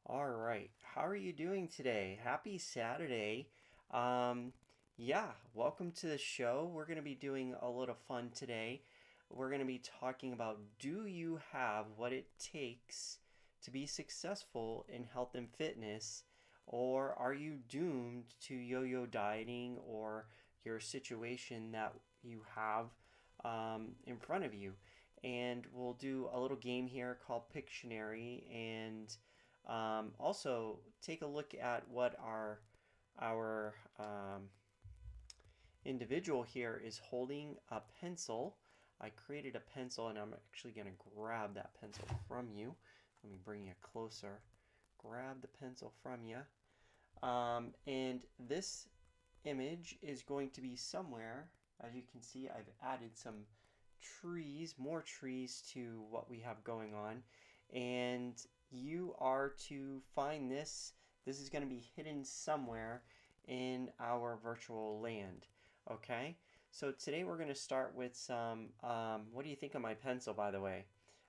All right. How are you doing today? Happy Saturday. Um, yeah, welcome to the show. We're going to be doing a little fun today. We're going to be talking about do you have what it takes to be successful in health and fitness, or are you doomed to yo-yo dieting or your situation that you have in front of you? And we'll do a little game here called Pictionary and also, take a look at what our individual here is holding a pencil. I created a pencil, and I'm actually going to grab that pencil from you. Let me bring you closer. Grab the pencil from you. And this image is going to be somewhere. As you can see, I've added some trees, more trees to what we have going on. And you are to find this. This is going to be hidden somewhere in our virtual land. Okay? So today we're going to start with some, what do you think of my pencil, by the way?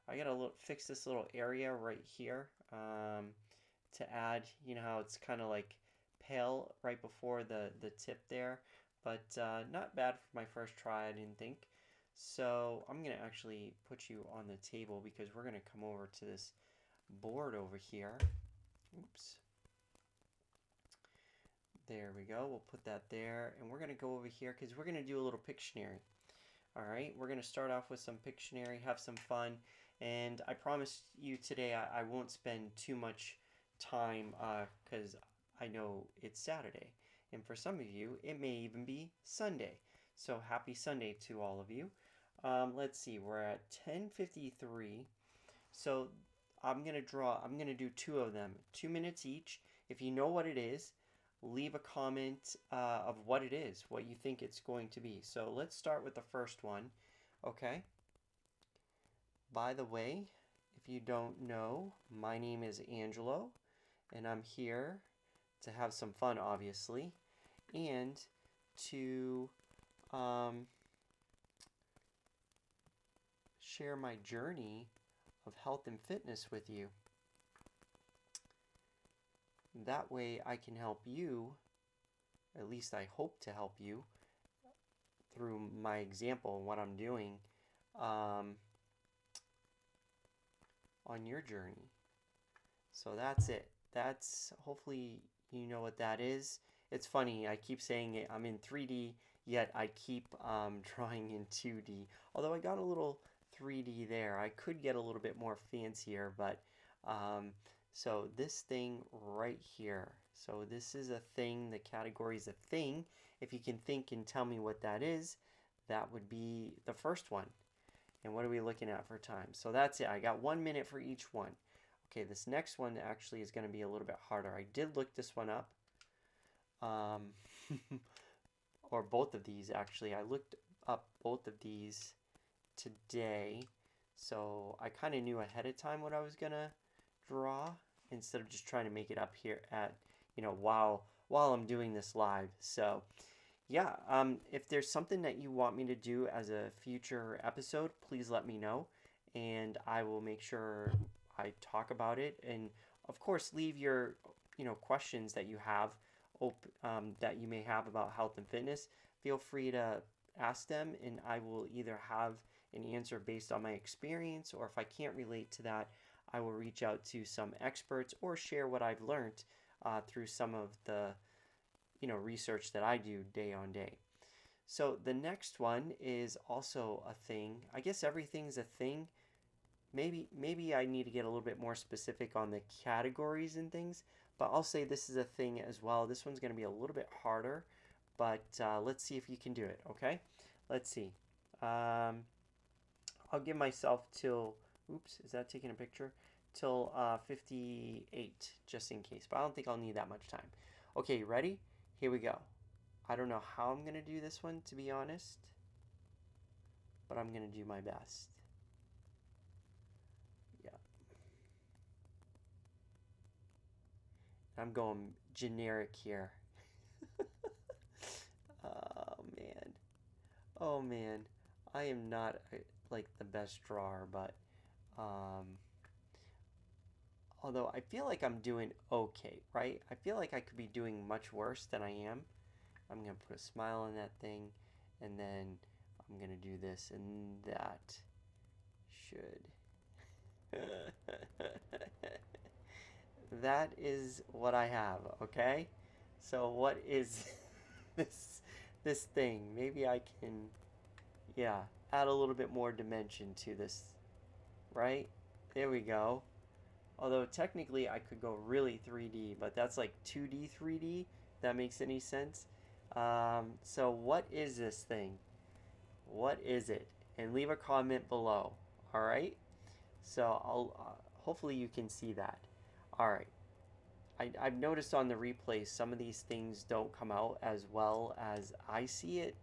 I got to fix this little area right here to add, you know how it's kind of like pale right before the tip there, but not bad for my first try, I didn't think. So I'm going to actually put you on the table because we're going to come over to this board over here. Oops. There we go. We'll put that there. And we're going to go over here because we're going to do a little Pictionary. All right. We're going to start off with some Pictionary, have some fun. And I promise you today I won't spend too much time because I know it's Saturday. And for some of you, it may even be Sunday. So happy Sunday to all of you. Let's see. We're at 10:53. So I'm gonna do two of them, 2 minutes each. If you know what it is, leave a comment of what it is, what you think it's going to be. So let's start with the first one. Okay. By the way, if you don't know, my name is Angelo, and I'm here to have some fun, obviously, and to um, share my journey of health and fitness with you. That way I can help you, at least I hope to help you, through my example and what I'm doing um, on your journey. So that's it. That's hopefully you know what that is. It's funny, I keep saying it, I'm in 3D, yet I keep drawing in 2D. Although I got a little 3D there. I could get a little bit more fancier, but um, so this thing right here. So this is a thing, the category is a thing. If you can think and tell me what that is, that would be the first one. And what are we looking at for time? So that's it. I got 1 minute for each one. Okay, this next one actually is going to be a little bit harder. I did look this one up. Um, or both of these actually. I looked up both of these today. So I kind of knew ahead of time what I was going to draw instead of just trying to make it up here at, while I'm doing this live. So yeah, if there's something that you want me to do as a future episode, please let me know, and I will make sure I talk about it. And of course, leave your, questions that you have, that you may have about health and fitness. Feel free to ask them, and I will either have an answer based on my experience, or if I can't relate to that, I will reach out to some experts or share what I've learned through some of the research that I do day on day. So the next one is also a thing. I guess everything's a thing. Maybe I need to get a little bit more specific on the categories and things, but I'll say this is a thing as well. This one's going to be a little bit harder, but let's see if you can do it, okay? Let's see. I'll give myself till, oops, is that taking a picture? Till 58, just in case, but I don't think I'll need that much time. Okay, ready? Here we go. I don't know how I'm going to do this one, to be honest, but I'm going to do my best. Yeah. I'm going generic here. Oh, man. Oh, man. I am not like the best drawer, but um, although I feel like I'm doing okay, right? I feel like I could be doing much worse than I am. I'm going to put a smile on that thing, and then I'm going to do this, and that should. That is what I have, okay? So what is this this thing? Maybe I can, yeah, add a little bit more dimension to this, right? There we go. Although technically I could go really 3D, but that's like 2D 3D. If that makes any sense. So what is this thing? What is it? And leave a comment below. All right. So I'll hopefully you can see that. All right. I've noticed on the replays some of these things don't come out as well as I see it.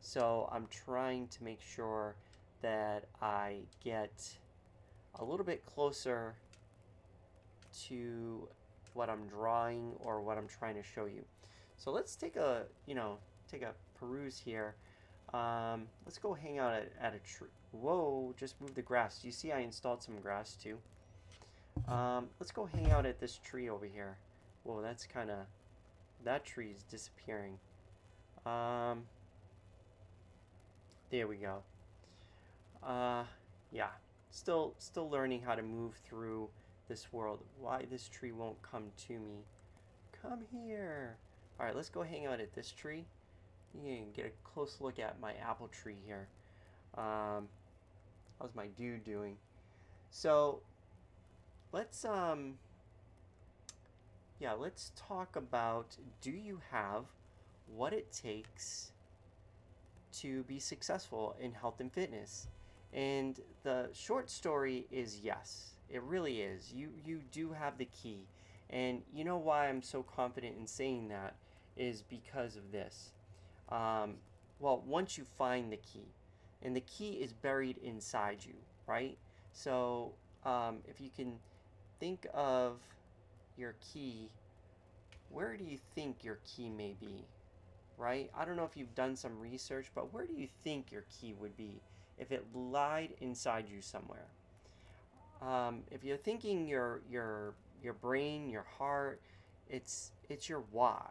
So I'm trying to make sure that I get a little bit closer to what I'm drawing or what I'm trying to show you. So let's take a, take a peruse here. Let's go hang out at a tree. Whoa, just move the grass. You see I installed some grass too. Let's go hang out at this tree over here. Whoa, that's kind of, that tree is disappearing. There we go. Yeah, still learning how to move through this world. Why this tree won't come to me? Come here. All right, let's go hang out at this tree. You can get a close look at my apple tree here. How's my dude doing? So let's let's talk about, do you have what it takes to be successful in health and fitness? And the short story is yes, it really is. You do have the key. And you know why I'm so confident in saying that is because of this. Well, once you find the key, and the key is buried inside you, right? So if you can think of your key, where do you think your key may be, right? I don't know if you've done some research, but where do you think your key would be if it lied inside you somewhere? If you're thinking your brain, your heart, it's your why,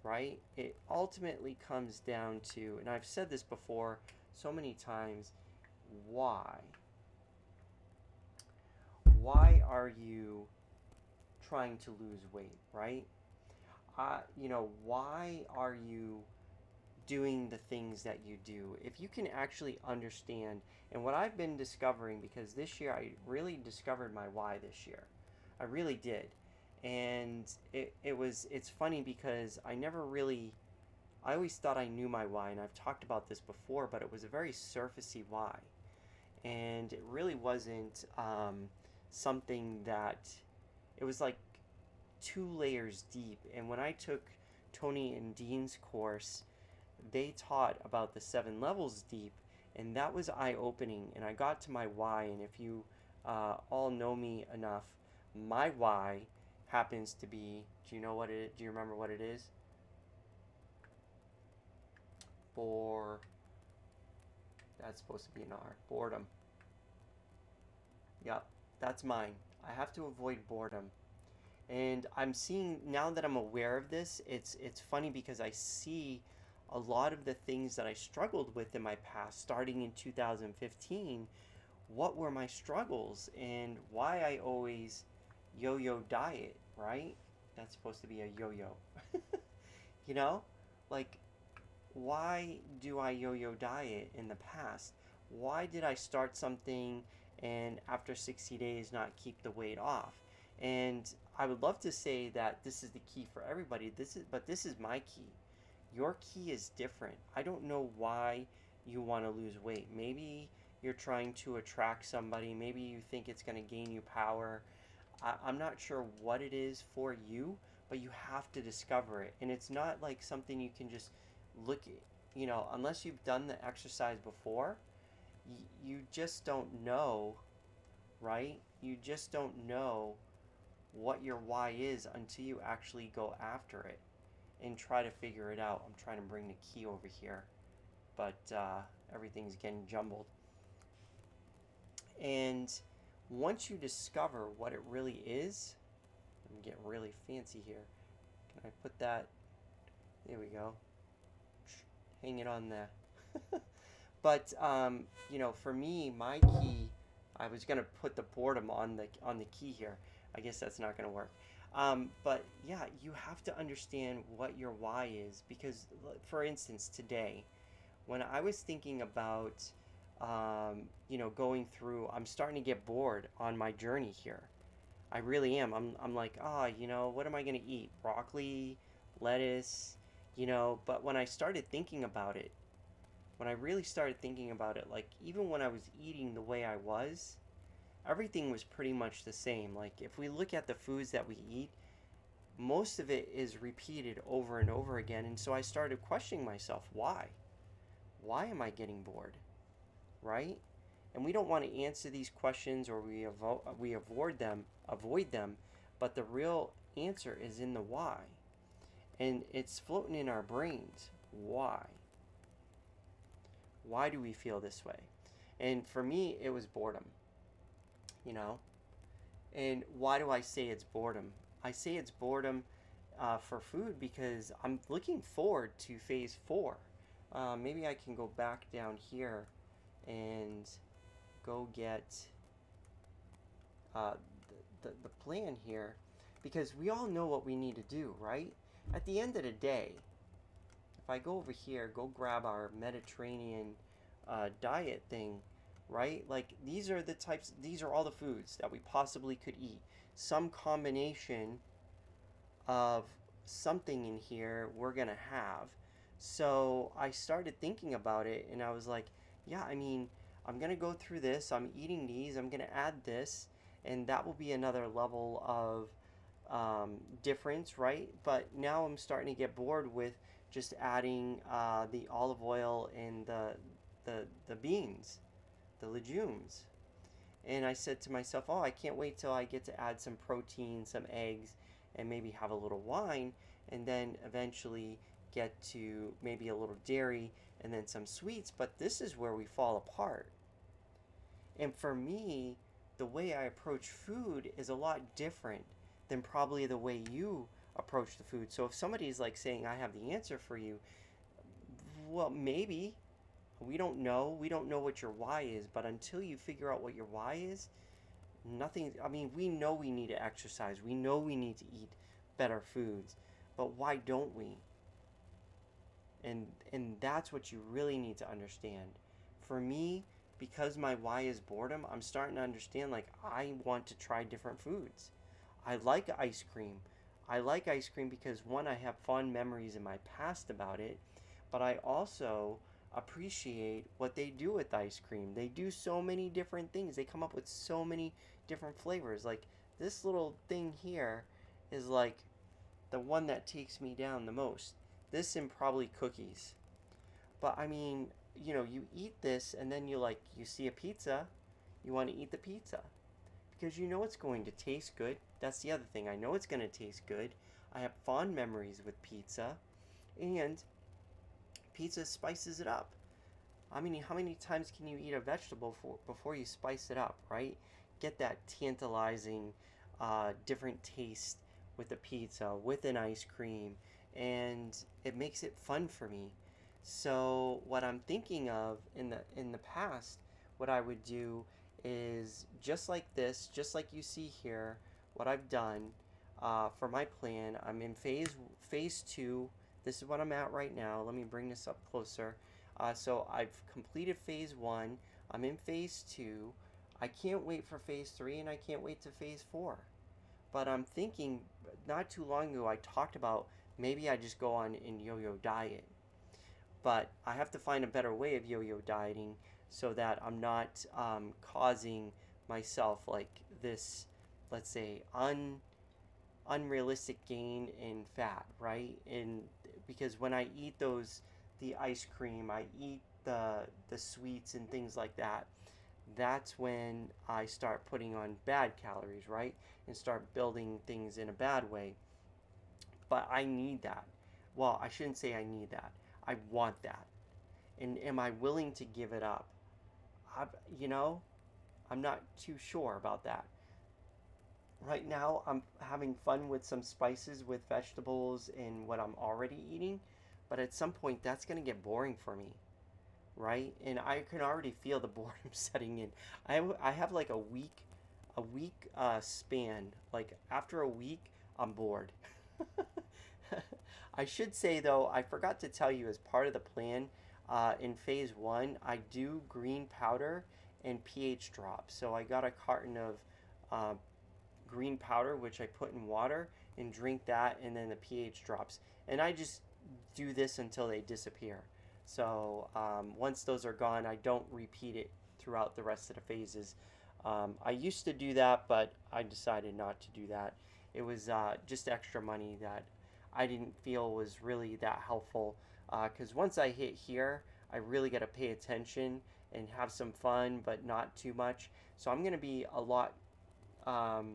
right? It ultimately comes down to, and I've said this before so many times, why? Why are you trying to lose weight, right? Why are you doing the things that you do? If you can actually understand, and what I've been discovering, because this year I really discovered my why this year. I really did. And it's funny because I always thought I knew my why, and I've talked about this before, but it was a very surfacey why. And it really wasn't something that, it was like 2 layers deep. And when I took Tony and Dean's course, they taught about the 7 levels deep, and that was eye-opening. And I got to my why, and if you all know me enough, my why happens to be, do you remember what it is? That's supposed to be an R. Boredom. Yep, that's mine. I have to avoid boredom. And I'm seeing, now that I'm aware of this, it's funny because I see a lot of the things that I struggled with in my past, starting in 2015. What were my struggles and why I always yo-yo diet, right? That's supposed to be a yo-yo. you know? Like, why do I yo-yo diet in the past? Why did I start something and after 60 days not keep the weight off? And I would love to say that this is the key for everybody. But this is my key. Your key is different. I don't know why you want to lose weight. Maybe you're trying to attract somebody. Maybe you think it's going to gain you power. I'm not sure what it is for you, but you have to discover it. And it's not like something you can just look at, unless you've done the exercise before, you just don't know, right? You just don't know what your why is until you actually go after it and try to figure it out. I'm trying to bring the key over here, but everything's getting jumbled. And once you discover what it really is, I'm getting really fancy here. Can I put that? There we go. Hang it on there. But for me, my key, I was gonna put the boredom on the key here. I guess that's not gonna work. But yeah, you have to understand what your why is because, for instance, today when I was thinking about, going through, I'm starting to get bored on my journey here. I really am. I'm like, what am I gonna eat? Broccoli, lettuce, But when I started thinking about it, when I really started thinking about it, like even when I was eating the way I was, everything was pretty much the same. Like if we look at the foods that we eat, most of it is repeated over and over again. And so I started questioning myself, why? Why am I getting bored? Right? And we don't want to answer these questions or we avoid them, but the real answer is in the why. And it's floating in our brains. Why? Why do we feel this way? And for me, it was boredom, you know? And why do I say it's boredom? I say it's boredom for food because I'm looking forward to phase four. Maybe I can go back down here and go get uh, the plan here because we all know what we need to do, right? At the end of the day, if I go over here, go grab our Mediterranean diet thing, right? Like these are all the foods that we possibly could eat. Some combination of something in here we're gonna have. So I started thinking about it and I was like, yeah, I mean, I'm gonna go through this, I'm eating these, I'm gonna add this, and that will be another level of difference, right? But now I'm starting to get bored with just adding the olive oil and the beans, the legumes. And I said to myself, oh, I can't wait till I get to add some protein, some eggs, and maybe have a little wine, and then eventually get to maybe a little dairy and then some sweets. But this is where we fall apart. And for me, the way I approach food is a lot different than probably the way you approach the food. So if somebody's like saying, I have the answer for you, well, maybe. We don't know. We don't know what your why is. But until you figure out what your why is, nothing. I mean, we know we need to exercise. We know we need to eat better foods. But why don't we? And that's what you really need to understand. For me, because my why is boredom, I'm starting to understand like I want to try different foods. I like ice cream. I like ice cream because one, I have fond memories in my past about it, but I also appreciate what they do with ice cream. They do so many different things. They come up with so many different flavors. Like this little thing here is like the one that takes me down the most. This and probably cookies. But I mean, you eat this and then you see a pizza, you want to eat the pizza because you know it's going to taste good. That's the other thing. I know it's going to taste good. I have fond memories with pizza, and pizza spices it up. I mean, how many times can you eat a vegetable before you spice it up, right? Get that tantalizing, different taste with the pizza, with an ice cream, and it makes it fun for me. So what I'm thinking of in the past, what I would do is just like this, just like you see here, what I've done for my plan. I'm in phase two. This is what I'm at right now. Let me bring this up closer. So I've completed phase one. I'm in phase two. I can't wait for phase three, and I can't wait to phase four. But I'm thinking, not too long ago, I talked about maybe I just go on in yo-yo diet. But I have to find a better way of yo-yo dieting so that I'm not causing myself like this, let's say, unrealistic gain in fat, right? And because when I eat the ice cream, I eat the sweets and things like that, that's when I start putting on bad calories, right? And start building things in a bad way. But I need that. Well, I shouldn't say I need that. I want that. And am I willing to give it up? I, you know, I'm not too sure about that. Right now, I'm having fun with some spices with vegetables and what I'm already eating, but at some point, that's going to get boring for me, right? And I can already feel the boredom setting in. I have like a week span. Like after a week, I'm bored. I should say though, I forgot to tell you as part of the plan, in phase one, I do green powder and pH drops. So I got a carton of uh, green powder, which I put in water and drink that, and then the pH drops. And I just do this until they disappear. So once those are gone, I don't repeat it throughout the rest of the phases. I used to do that, but I decided not to do that. It was just extra money that I didn't feel was really that helpful. Because once I hit here, I really got to pay attention and have some fun, but not too much. So I'm going to be a lot um,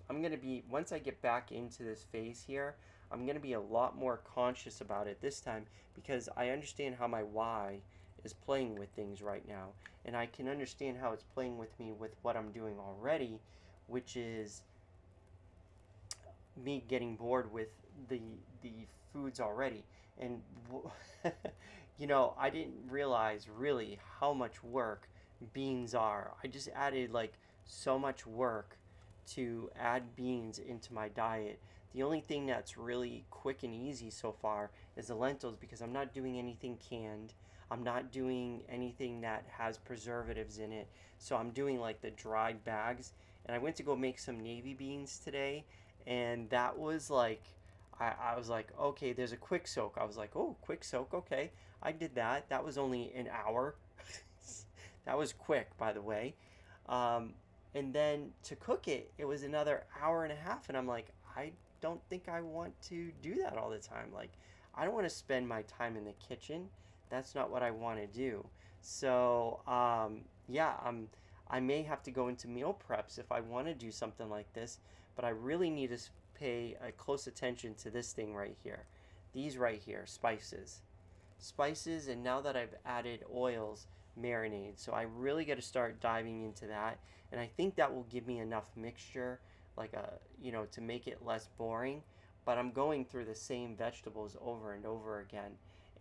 I'm going to be, once I get back into this phase here, I'm going to be a lot more conscious about it this time because I understand how my why is playing with things right now. And I can understand how it's playing with me with what I'm doing already, which is me getting bored with the the foods already. And I didn't realize really how much work beans are. I just added like so much work to add beans into my diet. The only thing that's really quick and easy so far is the lentils because I'm not doing anything canned. I'm not doing anything that has preservatives in it. So I'm doing like the dried bags. And I went to go make some navy beans today, and that was like I was like, okay, there's a quick soak. I was like, oh, quick soak, okay. I did that. That was only an hour. That was quick, by the way. Um, and then to cook it, it was another hour and a half. And I'm like, I don't think I want to do that all the time. Like, I don't want to spend my time in the kitchen. That's not what I want to do. So, yeah, I may have to go into meal preps if I want to do something like this, but I really need to pay a close attention to this thing right here. These right here, spices. Spices, and now that I've added oils, marinade. So I really got to start diving into that, and I think that will give me enough mixture, like to make it less boring. But I'm going through the same vegetables over and over again,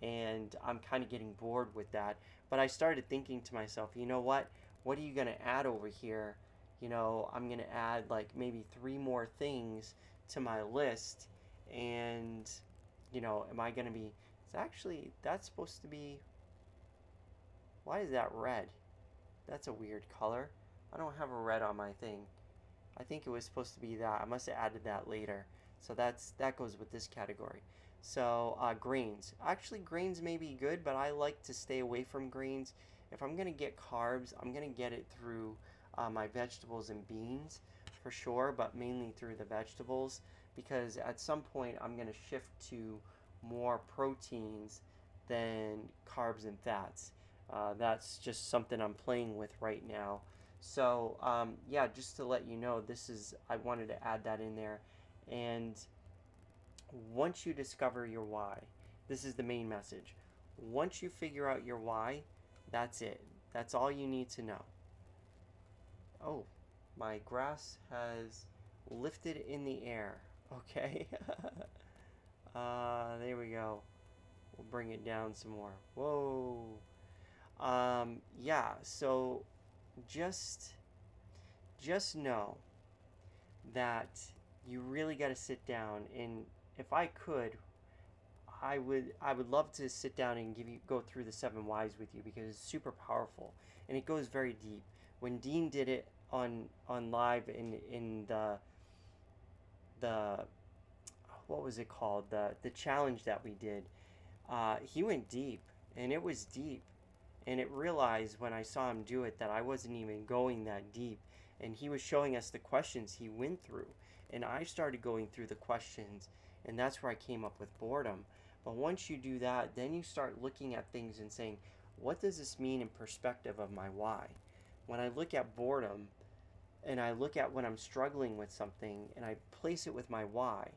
and I'm kind of getting bored with that. But I started thinking to myself, you know what? What are you gonna add over here? I'm gonna add like maybe three more things to my list, and am I gonna be? It's actually that's supposed to be. Why is that red? That's a weird color. I don't have a red on my thing. I think it was supposed to be that. I must have added that later. So that goes with this category. So grains. Actually, grains may be good, but I like to stay away from grains. If I'm gonna get carbs, I'm gonna get it through my vegetables and beans for sure, but mainly through the vegetables because at some point I'm gonna shift to more proteins than carbs and fats. That's just something I'm playing with right now. So yeah, just to let you know, I wanted to add that in there. And once you discover your why, this is the main message. Once you figure out your why, that's it. That's all you need to know. Oh, my grass has lifted in the air. Okay. There we go. We'll bring it down some more. Whoa. Yeah, so just just know that you really got to sit down, and if I could, I would love to sit down and go through the seven whys with you because it's super powerful and it goes very deep. When Dean did it on live in the what was it called, the challenge that we did, he went deep, and it was deep. And it realized when I saw him do it that I wasn't even going that deep. And he was showing us the questions he went through. And I started going through the questions, and that's where I came up with boredom. But once you do that, then you start looking at things and saying, what does this mean in perspective of my why? When I look at boredom and I look at when I'm struggling with something and I place it with my why,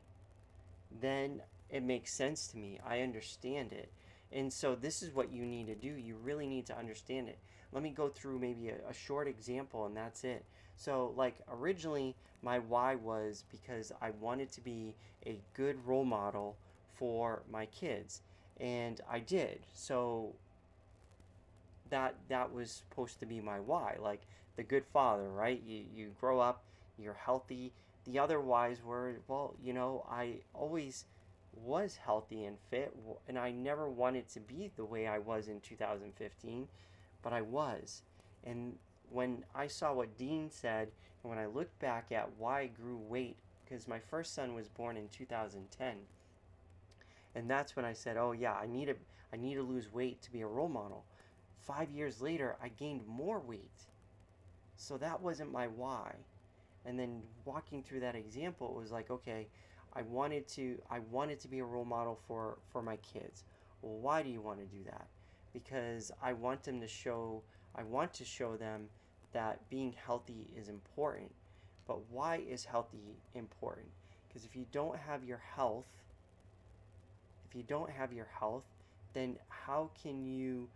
then it makes sense to me. I understand it. And so this is what you need to do. You really need to understand it. let me go through maybe a short example and that's it. So, like, originally, my why was because I wanted to be a good role model for my kids. And I did. So, that was supposed to be my why, like the good father, right? You grow up, you're healthy. The other whys were, well, I always was healthy and fit, and I never wanted to be the way I was in 2015, but I was. And when I saw what Dean said, and when I looked back at why I grew weight, because my first son was born in 2010, and that's when I said, "Oh yeah, I need to lose weight to be a role model." 5 years later, I gained more weight, so that wasn't my why. And then walking through that example, it was like, okay, I wanted to be a role model for my kids. Well, why do you want to do that? Because I want to show them that being healthy is important. But why is healthy important? Because if you don't have your health, then how can you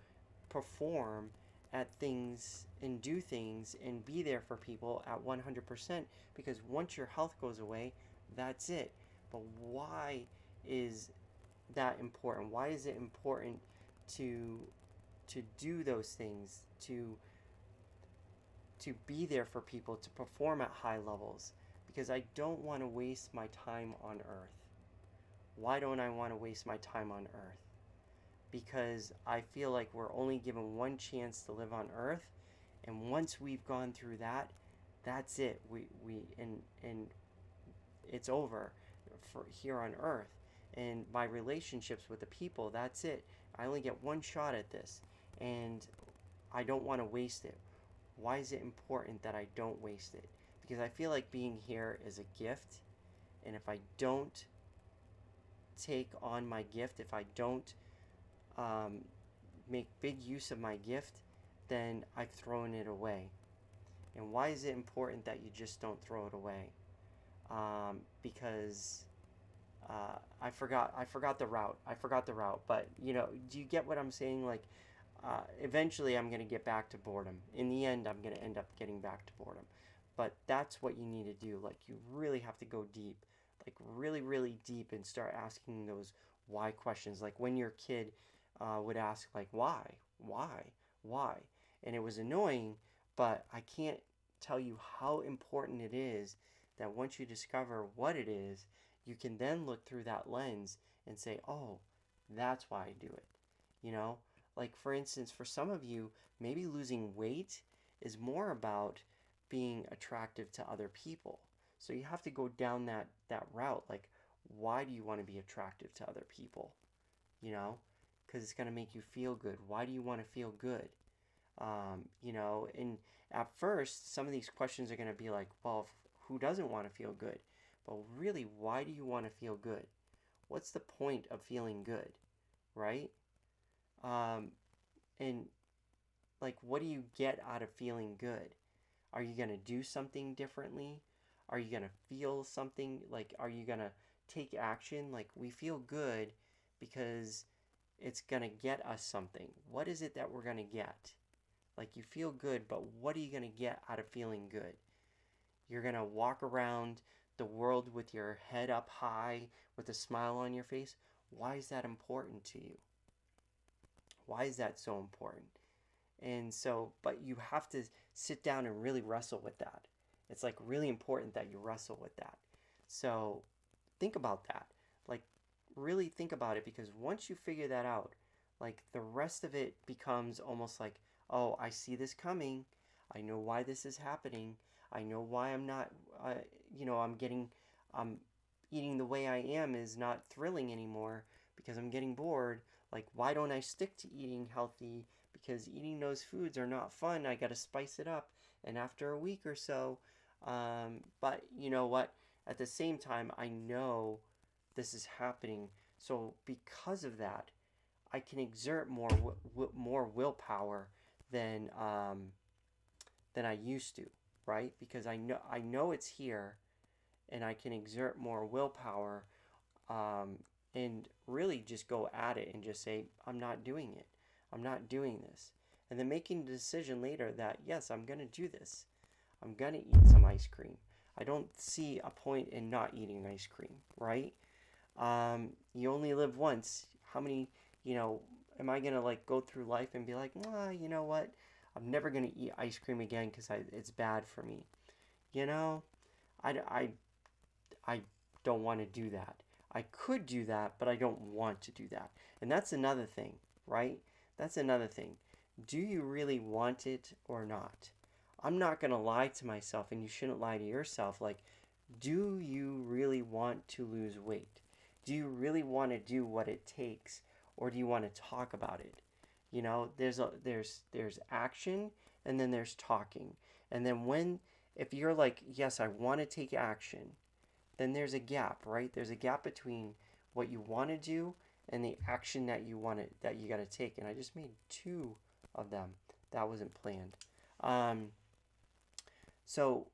perform at things and do things and be there for people at 100%? Because once your health goes away, that's it. But why is that important? Why is it important to do those things, to be there for people, to perform at high levels? Because I don't want to waste my time on earth. Why don't I want to waste my time on earth? Because I feel like we're only given one chance to live on earth, and once we've gone through that, that's it. And it's over for here on earth. And my relationships with the people, that's it. I only get one shot at this, and I don't want to waste it. Why is it important that I don't waste it? Because I feel like being here is a gift, and if I don't take on my gift, if I don't um, make big use of my gift, then I've thrown it away. And why is it important that you just don't throw it away? Because I forgot the route. I forgot the route. But do you get what I'm saying? Like, eventually, I'm gonna get back to boredom. In the end, I'm gonna end up getting back to boredom. But that's what you need to do. Like, you really have to go deep, like really, really deep, and start asking those why questions. Like when your kid would ask, like, why, and it was annoying, but I can't tell you how important it is that once you discover what it is, you can then look through that lens and say, oh, that's why I do it. You know, like for instance, for some of you, maybe losing weight is more about being attractive to other people. So you have to go down that route. Like, why do you want to be attractive to other people? You know, because it's going to make you feel good. Why do you want to feel good? And at first, some of these questions are going to be like, well, who doesn't want to feel good? But really, why do you want to feel good? What's the point of feeling good, right? Um, and like, what do you get out of feeling good? Are you going to do something differently? Are you going to feel something? Like, are you going to take action? Like, we feel good because it's going to get us something. What is it that we're going to get? Like, you feel good, but what are you going to get out of feeling good? You're going to walk around the world with your head up high, with a smile on your face. Why is that important to you? Why is that so important? And so, but you have to sit down and really wrestle with that. It's like really important that you wrestle with that. So think about that. Like, really think about it, because once you figure that out, like the rest of it becomes almost like, oh, I see this coming. I know why this is happening. I know why I'm not, I'm eating the way I am is not thrilling anymore because I'm getting bored. Like, why don't I stick to eating healthy? Because eating those foods are not fun. I got to spice it up. And after a week or so, but you know what? At the same time, I know this is happening. So because of that, I can exert more willpower than I used to, right? Because I know it's here, and I can exert more willpower, um, and really just go at it and just say, I'm not doing it. I'm not doing this. and then making the decision later that, yes, I'm going to do this. I'm going to eat some ice cream. I don't see a point in not eating ice cream, right? You only live once. How many, am I going to like go through life and be like, you know what? I'm never going to eat ice cream again because it's bad for me. You know, I, I, I don't want to do that. I could do that, but I don't want to do that. And that's another thing, right? That's another thing. Do you really want it or not? I'm not going to lie to myself, and you shouldn't lie to yourself. Like, do you really want to lose weight? Do you really want to do what it takes, or do you want to talk about it? There's action, and then there's talking. And then if you're like, yes, I want to take action, then there's a gap, right? There's a gap between what you want to do and the action that you got to take. And I just made two of them. That wasn't planned. Um, so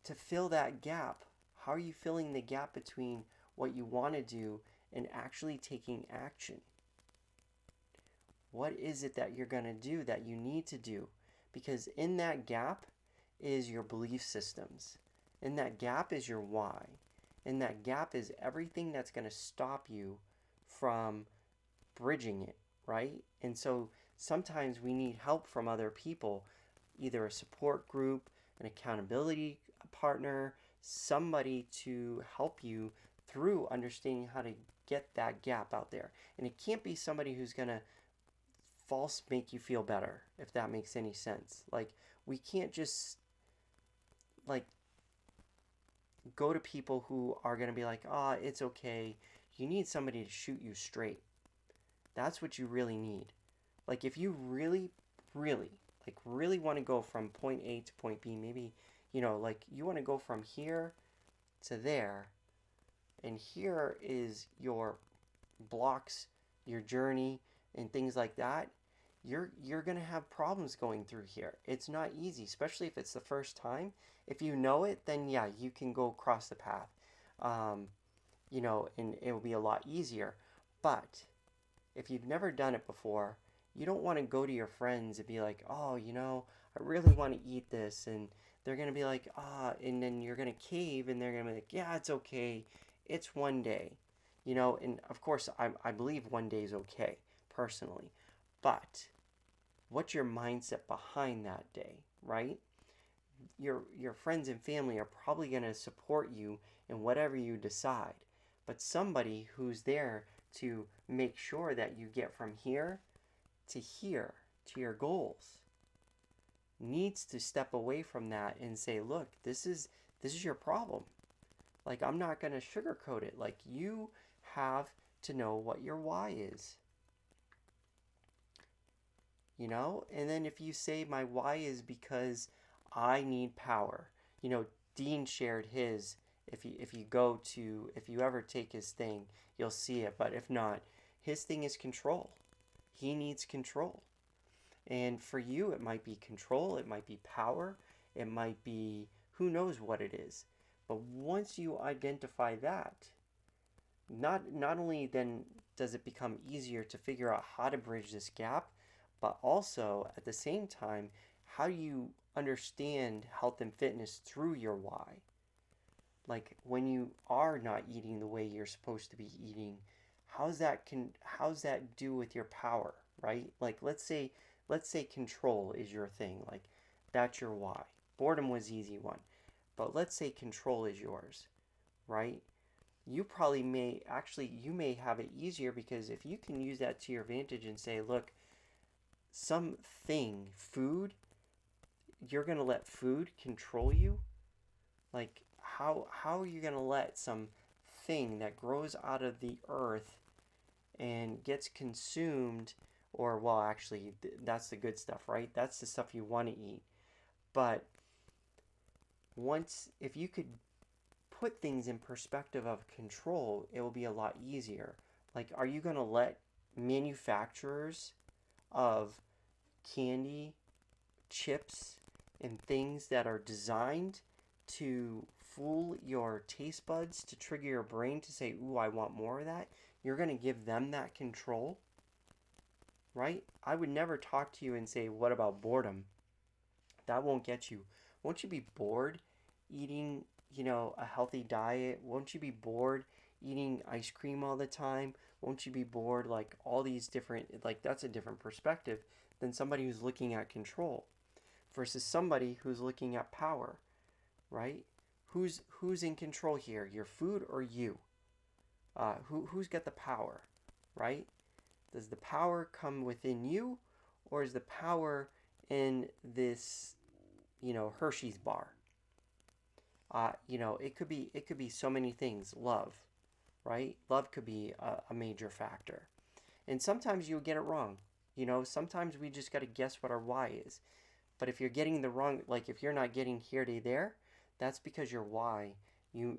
to fill that gap, how are you filling the gap between what you want to do and actually taking action? What is it that you're going to do that you need to do? Because in that gap is your belief systems. In that gap is your why. In that gap is everything that's going to stop you from bridging it, right? And so sometimes we need help from other people, either a support group, an accountability partner, somebody to help you through understanding how to get that gap out there. And it can't be somebody who's going to false make you feel better, if that makes any sense. Like, we can't just like go to people who are going to be like, it's okay. You need somebody to shoot you straight. That's what you really need. Like, if you really, really, like, really want to go from point A to point B, maybe, like, you want to go from here to there, and here is your blocks, your journey, and things like that, you're going to have problems going through here. It's not easy, especially if it's the first time. If you know it, then yeah, you can go across the path, um, and it will be a lot easier. But if you've never done it before, you don't want to go to your friends and be like, I really want to eat this. And they're going to be like, and then you're going to cave and they're going to be like, yeah, it's okay. It's one day. And of course, I believe one day is okay, personally. But what's your mindset behind that day, right? Your friends and family are probably going to support you in whatever you decide. But somebody who's there to make sure that you get from here to your goals needs to step away from that and say, look, this is your problem. Like, I'm not going to sugarcoat it. Like, you have to know what your why is. And then if you say my why is because I need power. Dean shared his. If you ever take his thing, you'll see it. But if not, his thing is control. He needs control. And for you, it might be control, it might be power, it might be who knows what it is. But once you identify that, not only then does it become easier to figure out how to bridge this gap, but also at the same time, how do you understand health and fitness through your why? Like, when you are not eating the way you're supposed to be eating, how's that do with your power, right? Like, let's say control is your thing. Like, that's your why. Boredom was easy one. But let's say control is yours, right? You may have it easier because if you can use that to your advantage and say, look, food, you're going to let food control you? Like, how are you going to let some thing that grows out of the earth and gets consumed, or, well, actually, that's the good stuff, right? That's the stuff you want to eat. But if you could put things in perspective of control, it will be a lot easier. Like, are you going to let manufacturers of candy, chips, and things that are designed to fool your taste buds, to trigger your brain to say, ooh, I want more of that? You're going to give them that control? right? I would never talk to you and say, what about boredom? That won't get you. Won't you be bored eating, a healthy diet? Won't you be bored eating ice cream all the time? Won't you be bored like all these different, like that's a different perspective than somebody who's looking at control versus somebody who's looking at power, right? Who's in control here? Your food or you? Who's got the power, right? Does the power come within you, or is the power in this, Hershey's bar? It could be so many things. Love, right? Love could be a major factor, and sometimes you get it wrong. Sometimes we just got to guess what our why is. But if you're getting the wrong, like if you're not getting here to there, that's because your why, you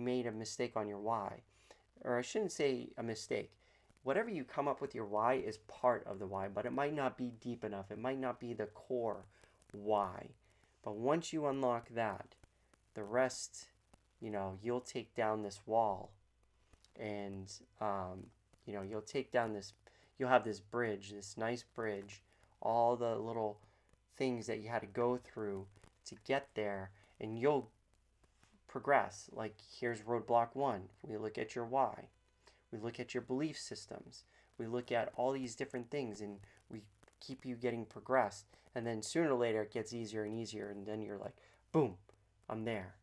made a mistake on your why, or I shouldn't say a mistake. Whatever you come up with your why is part of the why, but it might not be deep enough. It might not be the core why. But once you unlock that, the rest, you'll take down this wall, and you'll take down this. You'll have this bridge, this nice bridge, all the little things that you had to go through to get there, and you'll progress. Like here's roadblock one. We look at your why. We look at your belief systems. We look at all these different things, and we keep you getting progressed. And then sooner or later it gets easier and easier, and then you're like, boom, I'm there.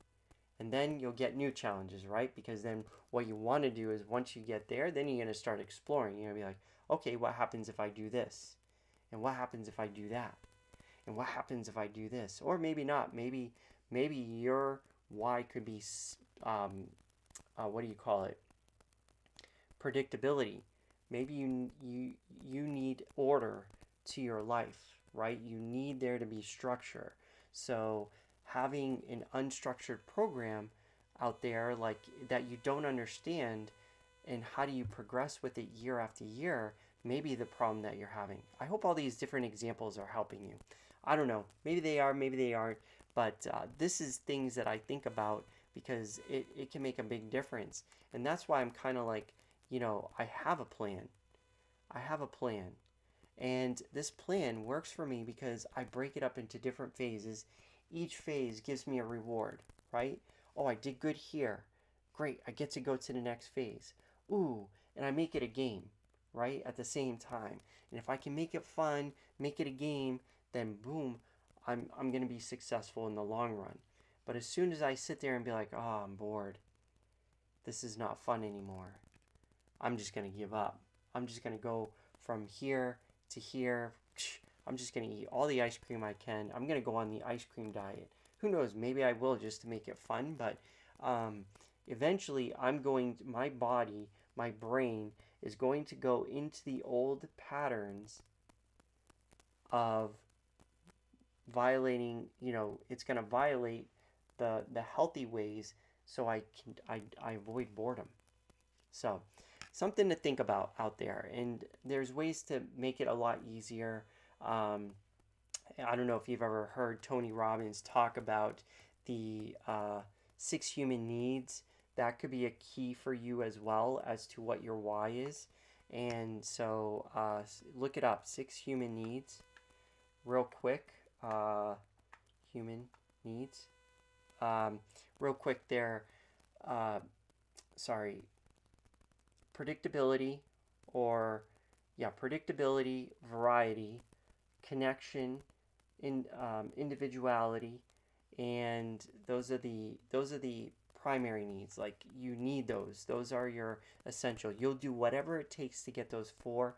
And then you'll get new challenges, right? Because then what you want to do is once you get there, then you're going to start exploring. You're going to be like, okay, what happens if I do this? And what happens if I do that? And what happens if I do this? Or maybe not. Maybe your why could be, what do you call it? Predictability. Maybe you need order to your life, right? You need there to be structure. So having an unstructured program out there like that you don't understand, and how do you progress with it year after year, may be the problem that you're having. I hope all these different examples are helping you. I don't know. Maybe they are, maybe they aren't. But this is things that I think about because it can make a big difference. And that's why I'm kind of like, I have a plan. I have a plan. And this plan works for me because I break it up into different phases. Each phase gives me a reward, right? Oh, I did good here. Great, I get to go to the next phase. Ooh, and I make it a game, right? At the same time. And if I can make it fun, make it a game, then boom, I'm going to be successful in the long run. But as soon as I sit there and be like, oh, I'm bored, this is not fun anymore, I'm just going to give up. I'm just going to go from here to here. I'm just going to eat all the ice cream I can. I'm going to go on the ice cream diet. Who knows? Maybe I will just to make it fun. But eventually, my body, my brain is going to go into the old patterns of violating, it's going to violate the healthy ways, so I avoid boredom. So something to think about out there, and there's ways to make it a lot easier. I don't know if you've ever heard Tony Robbins talk about the 6 human needs. That could be a key for you as well as to what your why is. And so look it up, 6 human needs, real quick. Human needs. Real quick there, sorry, predictability, or predictability, variety, connection, individuality, and those are the primary needs. Like you need those are your essential. You'll do whatever it takes to get those 4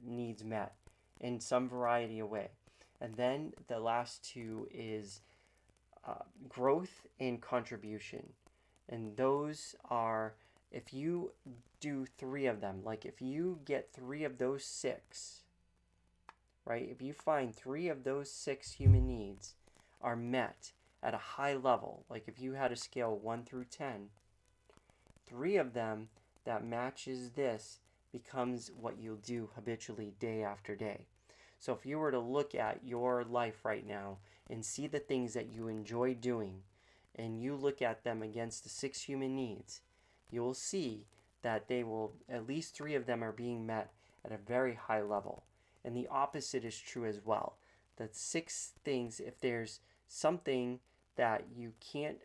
needs met in some variety of way. And then the last 2 is growth and contribution. And those are, if you do 3 of them, like if you get 3 of those 6, right? If you find 3 of those 6 human needs are met at a high level, like if you had a scale 1 through 10, 3 of them that matches this becomes what you'll do habitually day after day. So if you were to look at your life right now and see the things that you enjoy doing, and you look at them against the 6 human needs, you'll see that they will, at least 3 of them are being met at a very high level. And the opposite is true as well. That 6 things, if there's something that you can't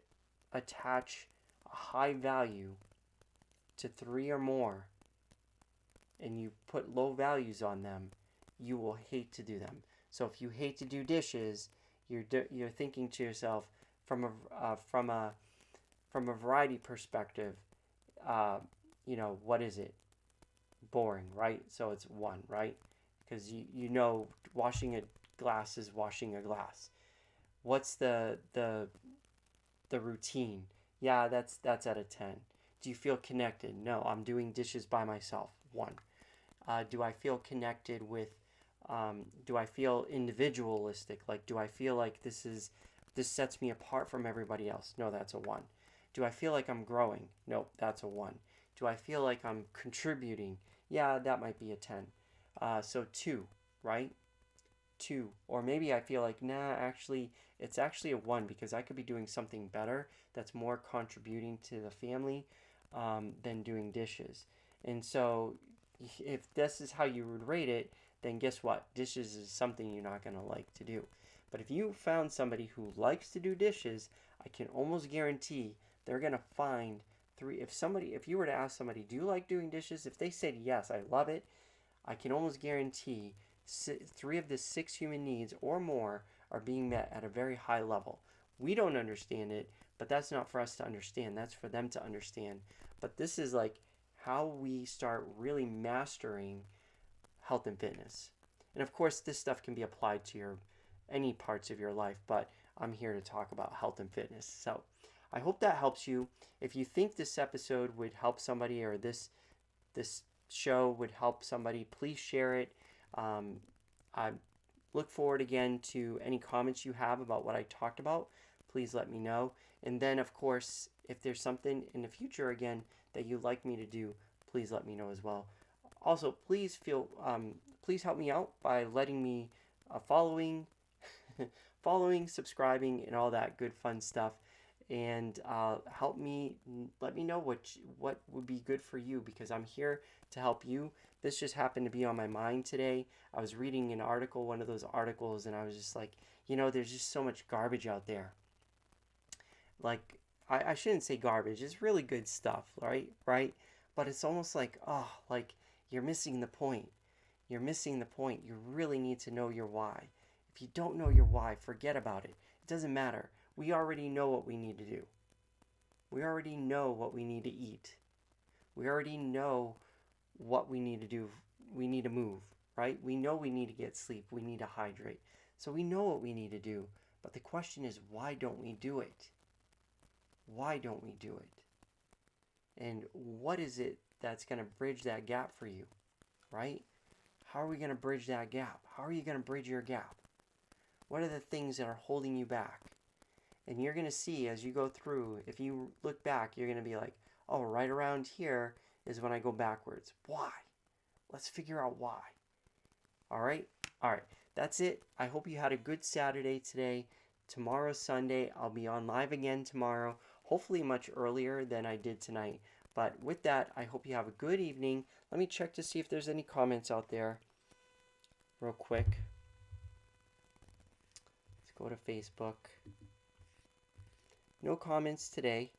attach a high value to 3 or more, and you put low values on them, you will hate to do them. So if you hate to do dishes, you're thinking to yourself from a variety perspective, what is it? Boring, right? So it's 1, right? Because you know washing a glass is washing a glass. What's the routine? Yeah, that's out of 10. Do you feel connected? No, I'm doing dishes by myself. 1. Do I feel connected with? Do I feel individualistic? Like, do I feel like this sets me apart from everybody else? No, that's a 1. Do I feel like I'm growing? Nope, that's a 1. Do I feel like I'm contributing? Yeah, that might be a 10. So 2, right? 2. Or maybe I feel like, nah, actually, it's actually a 1 because I could be doing something better that's more contributing to the family than doing dishes. And so if this is how you would rate it, then guess what? Dishes is something you're not going to like to do. But if you found somebody who likes to do dishes, I can almost guarantee they're going to find 3. If you were to ask somebody, do you like doing dishes? If they said yes, I love it, I can almost guarantee 3 of the 6 human needs or more are being met at a very high level. We don't understand it, but that's not for us to understand. That's for them to understand. But this is like how we start really mastering health and fitness. And of course, this stuff can be applied to any parts of your life, but I'm here to talk about health and fitness. So I hope that helps you. If you think this episode would help somebody, or this show would help somebody, please share it. I look forward again to any comments you have about what I talked about. Please let me know. And then, of course, if there's something in the future again that you'd like me to do, please let me know as well. Also, please help me out by letting me following, subscribing, and all that good fun stuff. And let me know what would be good for you, because I'm here to help you. This just happened to be on my mind today. I was reading an article, one of those articles, and I was just like, there's just so much garbage out there. Like, I shouldn't say garbage. It's really good stuff, right? But it's almost like, like you're missing the point. You're missing the point. You really need to know your why. If you don't know your why, forget about it. It doesn't matter. We already know what we need to do. We already know what we need to eat. We already know what we need to do. We need to move, right? We know we need to get sleep. We need to hydrate. So we know what we need to do. But the question is, why don't we do it? Why don't we do it? And what is it that's going to bridge that gap for you, right? How are we going to bridge that gap? How are you going to bridge your gap? What are the things that are holding you back? And you're going to see as you go through, if you look back, you're going to be like, oh, right around here is when I go backwards. Why? Let's figure out why. All right? All right. That's it. I hope you had a good Saturday today. Tomorrow's Sunday. I'll be on live again tomorrow, hopefully much earlier than I did tonight. But with that, I hope you have a good evening. Let me check to see if there's any comments out there real quick. Let's go to Facebook. No comments today.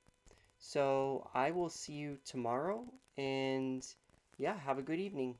So I will see you tomorrow. And yeah, have a good evening.